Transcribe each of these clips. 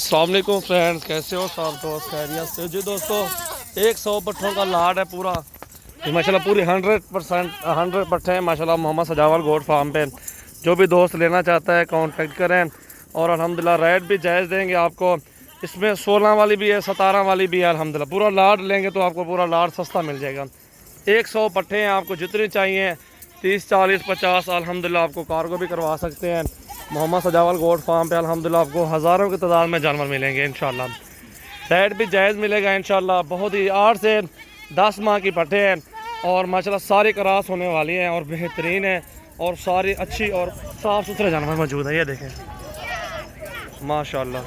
अस्सलाम वालेकुम फ्रेंड्स, कैसे हो सब दोस्त? खैरियत से जी दोस्तों। 100 पट्ठों का लाड है पूरा, ये माशाल्लाह पूरी 100 पट्ठे हैं माशाल्लाह मोहम्मद सजावल गोट फार्म पे। जो भी दोस्त लेना चाहता है कांटेक्ट करें और अल्हम्दुलिल्लाह रेट भी जायज़ देंगे आपको। इसमें 16 वाली भी है, 17 वाली भी है। अल्हम्दुलिल्लाह पूरा लाड लेंगे तो आपको पूरा लाड सस्ता मिल जाएगा। 100 पट्ठे हैं, आपको जितनी चाहिए 30 40 50 अल्हम्दुलिल्लाह आपको कार्गो भी करवा सकते हैं। मोहम्मद सजावल गोट फार्म पे अल्हम्दुलिल्लाह आपको हज़ारों की तादाद में जानवर मिलेंगे इंशाल्लाह। रेट भी जायज़ मिलेगा इंशाल्लाह। बहुत ही 8 से 10 माह की पट्ठे हैं और माशाल्लाह सारी क्रॉस होने वाली हैं और बेहतरीन है और सारी अच्छी और साफ़ सुथरे जानवर मौजूद हैं। ये देखें माशाल्लाह,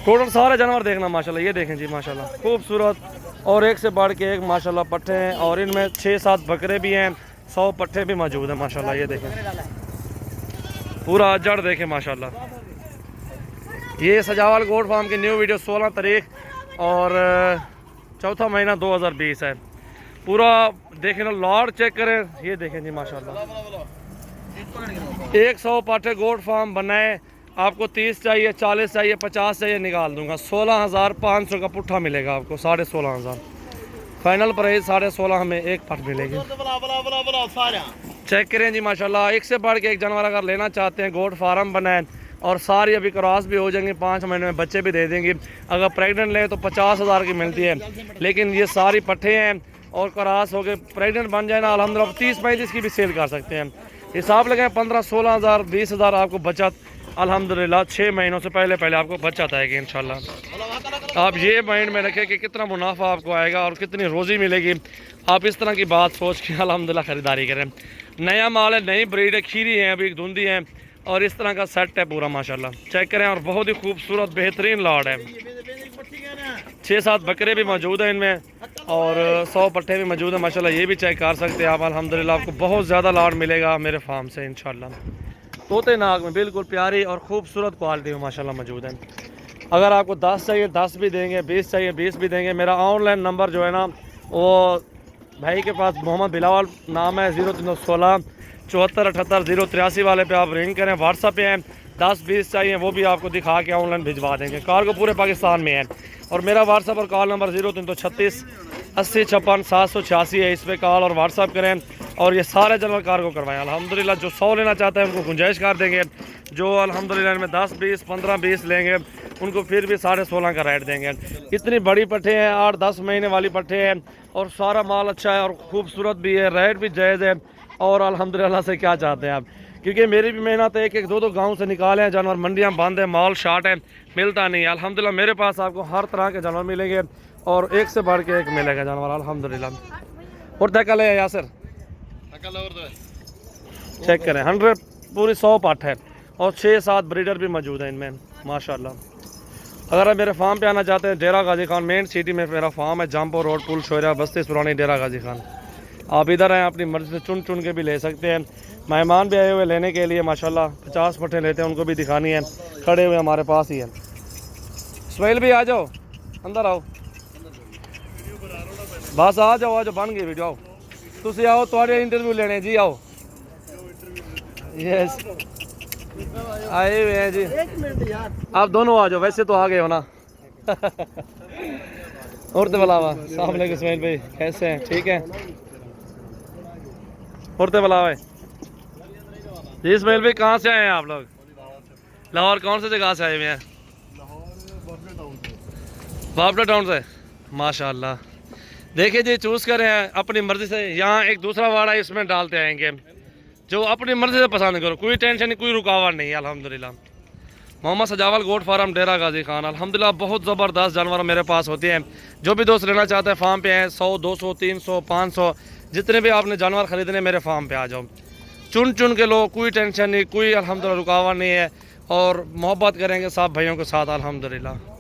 टोटल सारे जानवर देखना माशाल्लाह। ये देखें जी माशाल्लाह खूबसूरत और एक से बढ़ के एक माशाल्लाह पट्ठे हैं और इनमें 6-7 बकरे भी हैं, 100 पट्ठे भी मौजूद हैं माशाल्लाह। ये देखें पूरा जड़ देखें माशाल्लाह। ये सजावल गोट फार्म की न्यू वीडियो 16 तारीख और चौथा महीना 2020 है। पूरा देखें ना, लॉट चेक करें। ये देखें जी माशाल्लाह 100 पट्ठे गोट फार्म बनाए। आपको 30 चाहिए, 40 चाहिए, 50 चाहिए, निकाल दूंगा। 16,500 का पुट्ठा मिलेगा आपको, 16,500 फाइनल प्राइस। 16.5 हमें एक पट मिलेगी। चेक करें जी माशाल्लाह। एक से बढ़ के एक जानवर अगर लेना चाहते हैं गोट फार्म बनाए और सारी अभी क्रॉस भी हो जाएंगी, 5 महीने में बच्चे भी दे देंगे। अगर प्रेग्नेंट लें तो 50,000 की मिलती है, लेकिन ये सारी पट्ठे हैं और क्रॉस हो गए प्रेग्नेंट बन जाए ना अल्हम्दुलिल्लाह 30-35 की भी सेल कर सकते हैं। हिसाब लगाएं 15-16 हज़ार 20 हज़ार आपको बचत अल्हम्दुलिल्लाह 6 महीनों से पहले आपको बचत आएगी इंशाल्लाह। आप ये माइंड में रखें कि कितना मुनाफा आपको आएगा और कितनी रोज़ी मिलेगी। आप इस तरह की बात सोच के अल्हम्दुलिल्लाह ख़रीदारी करें। नया माल है, नई ब्रीड है, खीरी है, अभी धुंधी है और इस तरह का सेट है पूरा माशाल्लाह। चेक करें और बहुत ही खूबसूरत बेहतरीन लॉट है। 6-7 बकरे भी मौजूद हैं इनमें और 100 पट्ठे भी मौजूद हैं माशाल्लाह। ये भी चेक कर सकते हैं आप अल्हम्दुलिल्लाह। आपको बहुत ज़्यादा लॉट मिलेगा मेरे फार्म से इंशाल्लाह। तोते नाग में बिल्कुल प्यारी और खूबसूरत क्वालिटी में माशाल्लाह मौजूद है। अगर आपको 10 चाहिए 10 भी देंगे, 20 चाहिए 20 भी देंगे। मेरा ऑनलाइन नंबर जो है ना वो भाई के पास मोहम्मद बिलावल नाम है, 0316 74 78 083 वाले पे आप रिंग करें। व्हाट्सअप पे हैं, 10-20 चाहिए वो भी आपको दिखा के ऑनलाइन भिजवा देंगे। कार्गो पूरे पाकिस्तान में है और मेरा व्हाट्सअप और कॉल नंबर 0336 80 56 786 है। इस पर कॉल और व्हाट्सअप करें और ये सारे जानवर कार्गो करवाएं अल्हम्दुलिल्लाह। जो 100 लेना चाहते हैं उनको गुंजाइश कर देंगे। जो अल्हम्दुलिल्लाह इनमें 10 20 15 20 लेंगे उनको फिर भी 16.5 का रेट देंगे। इतनी बड़ी पट्ठे हैं, 8-10 महीने वाली पट्ठे हैं और सारा माल अच्छा है और खूबसूरत भी है, रेट भी जायज़ है। और अल्हम्दुलिल्लाह से क्या चाहते हैं आप, क्योंकि मेरी भी मेहनत है। 1-1 2-2 गाँव से निकाले हैं जानवर, मंडियाँ बंद है, माल शार्ट है, मिलता नहीं है। अल्हम्दुलिल्लाह मेरे पास आपको हर तरह के जानवर मिलेंगे और एक से बढ़ के एक मिलेगा जानवर अल्हम्दुलिल्लाह। और तकल है यासर, चेक करें 100 पूरी 100 पट है और 6-7 ब्रीडर भी मौजूद हैं इनमें माशाल्लाह। अगर आप मेरे फार्म पे आना चाहते हैं, डेरा गाजी खान मेन सिटी में मेरा फार्म है, जमपुर रोड, पुल शोरा बस्ती सुरानी, डेरा गाजी खान। आप इधर आएँ, अपनी मर्जी से चुन के भी ले सकते हैं। मेहमान भी आए हुए लेने के लिए माशाल्लाह, 50 पट्ठे लेते हैं, उनको भी दिखानी है, खड़े हुए हमारे पास ही है। सुहेल भी आ जाओ, अंदर आओ, बस आ जाओ बन गई वीडियो। आओ तुम आओ, थोड़े इंटरव्यू लेने जी, आओ। यस आए हुए हैं जी, आप दोनों आ जाओ, वैसे तो आ गए हो ना। और तो बुलावा सामने के सुहेल भाई कैसे हैं? ठीक है। और तो बुलावा जी सुहेल भाई, कहाँ से आए हैं आप लोग? लाहौर कौन सी जगह से आए हुए हैं? बाबरा टाउन से माशाल्लाह। देखिए जी, चूज़ करें अपनी मर्ज़ी से। यहाँ एक दूसरा वाड़ा इसमें डालते आएंगे, जो अपनी मर्ज़ी से पसंद करो, कोई टेंशन नहीं, कोई रुकावट नहीं है अल्हम्दुलिल्लाह। मोहम्मद सजावल गोट फार्म डेरा गाजी खान अल्हम्दुलिल्लाह। बहुत ज़बरदस्त जानवर मेरे पास होते हैं। जो भी दोस्त लेना चाहते हैं फार्म पे हैं, 100 200 300 500 जितने भी आपने जानवर ख़रीदने मेरे फार्म पे आ जाओ। चुन के लो, कोई टेंशन नहीं, कोई अल्हम्दुलिल्लाह रुकावट नहीं है और मोहब्बत करेंगे सब भाइयों के साथ अल्हम्दुलिल्लाह।